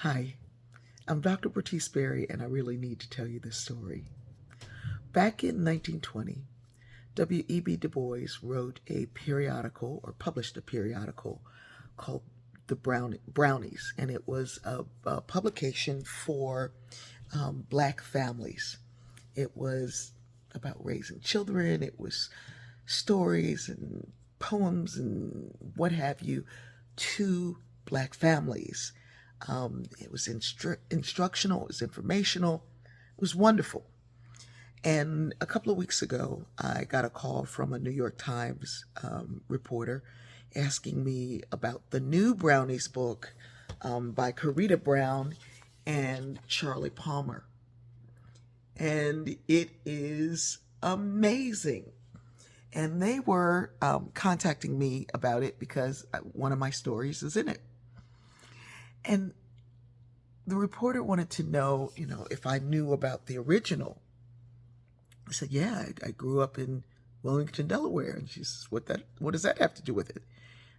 Hi, I'm Dr. Bertice Berry, and I really need to tell you this story. Back in 1920, W.E.B. Du Bois wrote a periodical, or published a periodical, called the Brownies, and it was a publication for black families. It was about raising children, it was stories and poems and what have you to black families. It was instructional, it was informational, it was wonderful. And a couple of weeks ago, I got a call from a New York Times reporter asking me about the new Brownies book by Corrida Brown and Charlie Palmer. And it is amazing. And they were contacting me about it because one of my stories is in it. And the reporter wanted to know, if I knew about the original. I said, yeah, I grew up in Wilmington, Delaware. And she says, what does that have to do with it?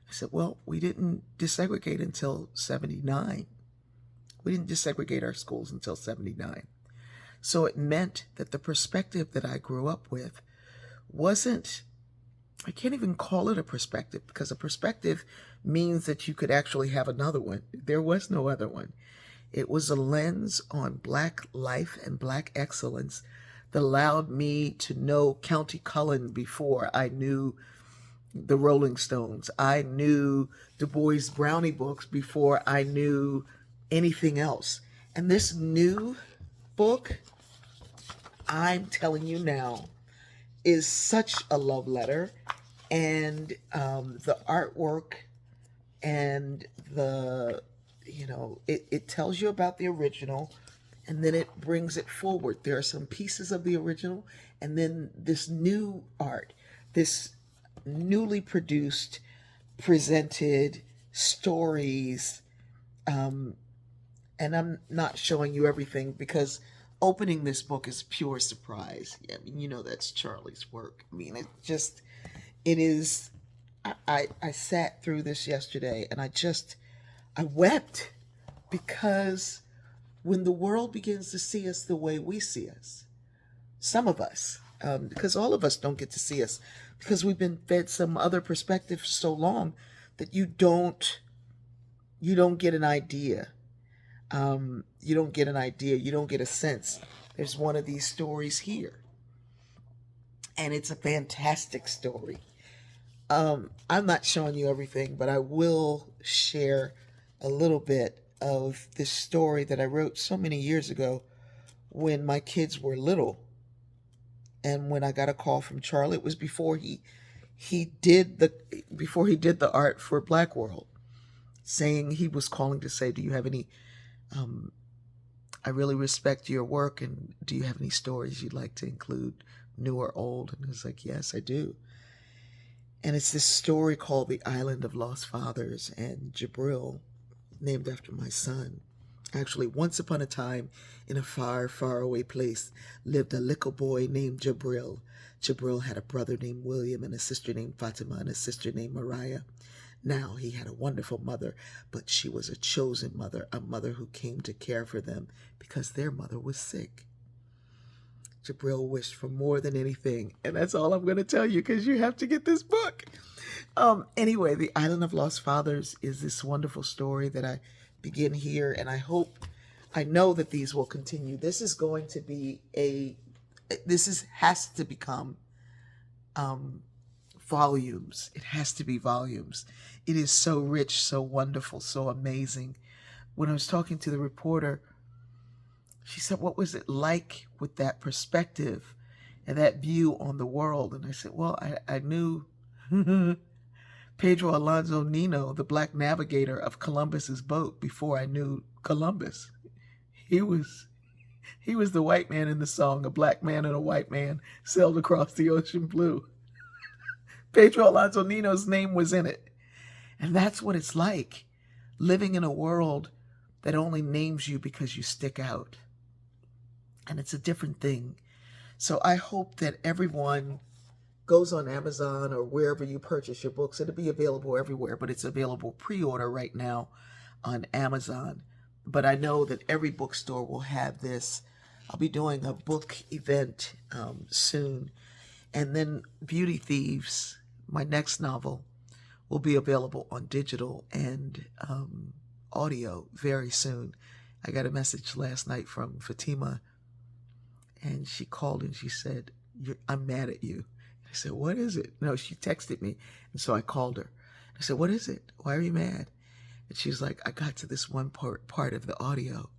I said, well, we didn't desegregate until 79. We didn't desegregate our schools until 79. So it meant that the perspective that I grew up with wasn't, I can't even call it a perspective, because a perspective means that you could actually have another one. There was no other one. It was a lens on Black life and Black excellence that allowed me to know County Cullen before I knew the Rolling Stones. I knew Du Bois Brownie books before I knew anything else. And this new book, I'm telling you now, is such a love letter. And the artwork and it tells you about the original, and then it brings it forward. There are some pieces of the original, and then this new art, this newly produced, presented stories. And I'm not showing you everything because opening this book is pure surprise. I mean, that's Charlie's work. I mean, it is. I sat through this yesterday and I wept, because when the world begins to see us the way we see us, some of us, because all of us don't get to see us, because we've been fed some other perspective for so long that you don't get an idea. You don't get an idea. You don't get a sense. There's one of these stories here, and it's a fantastic story. I'm not showing you everything, but I will share a little bit of this story that I wrote so many years ago when my kids were little. And when I got a call from Charlie, it was before he did the art for Black World, saying he was calling to say, do you have any, I really respect your work, and do you have any stories you'd like to include, new or old? And I was like, yes, I do. And it's this story called The Island of Lost Fathers, and Jabril, named after my son. Actually, once upon a time, in a far, far away place, lived a little boy named Jabril. Jabril had a brother named William, and a sister named Fatima, and a sister named Mariah. Now, he had a wonderful mother, but she was a chosen mother, a mother who came to care for them because their mother was sick. Jabril wished for more than anything, and that's all I'm going to tell you, because you have to get this book. Anyway, The Island of Lost Fathers is this wonderful story that I begin here, and I know that these will continue. This is going to be has to become volumes. It has to be volumes. It is so rich, so wonderful, so amazing. When I was talking to the reporter, she said, what was it like with that perspective and that view on the world? And I said, well, I knew Pedro Alonso Nino, the black navigator of Columbus's boat, before I knew Columbus. He was the white man in the song, a black man and a white man sailed across the ocean blue. Pedro Alonso Nino's name was in it. And that's what it's like, living in a world that only names you because you stick out. And it's a different thing. So I hope that everyone goes on Amazon or wherever you purchase your books. It'll be available everywhere, but it's available pre-order right now on Amazon. but I know that every bookstore will have this. I'll be doing a book event soon. And then Beauty Thieves, my next novel, will be available on digital and audio very soon. I got a message last night from Fatima, and she called and she said, I'm mad at you. I said, what is it? No, she texted me. And so I called her. I said, what is it? Why are you mad? And she's like, I got to this one part of the audio,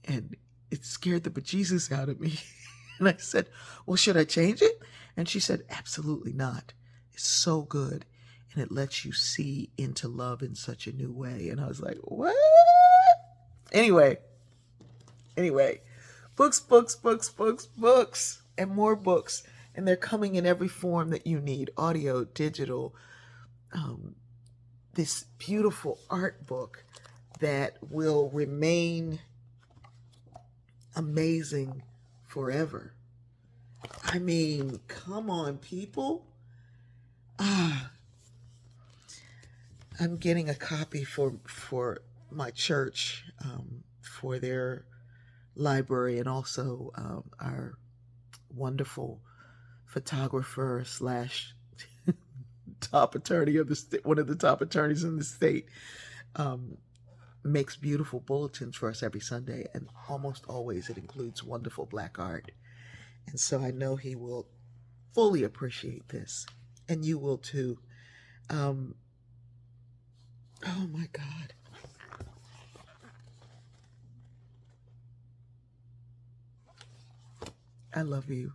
and it scared the bejesus out of me. And I said, well, should I change it? And she said, absolutely not. It's so good. And it lets you see into love in such a new way. And I was like, what? Anyway, books, books, books, books, books, and more books. And they're coming in every form that you need, audio, digital, this beautiful art book that will remain amazing forever. I mean, come on, people. I'm getting a copy for my church, for their library, and also our wonderful photographer slash top attorney of the state, one of the top attorneys in the state, makes beautiful bulletins for us every Sunday, and almost always it includes wonderful Black art. And so I know he will fully appreciate this, and you will too. Oh my God. I love you.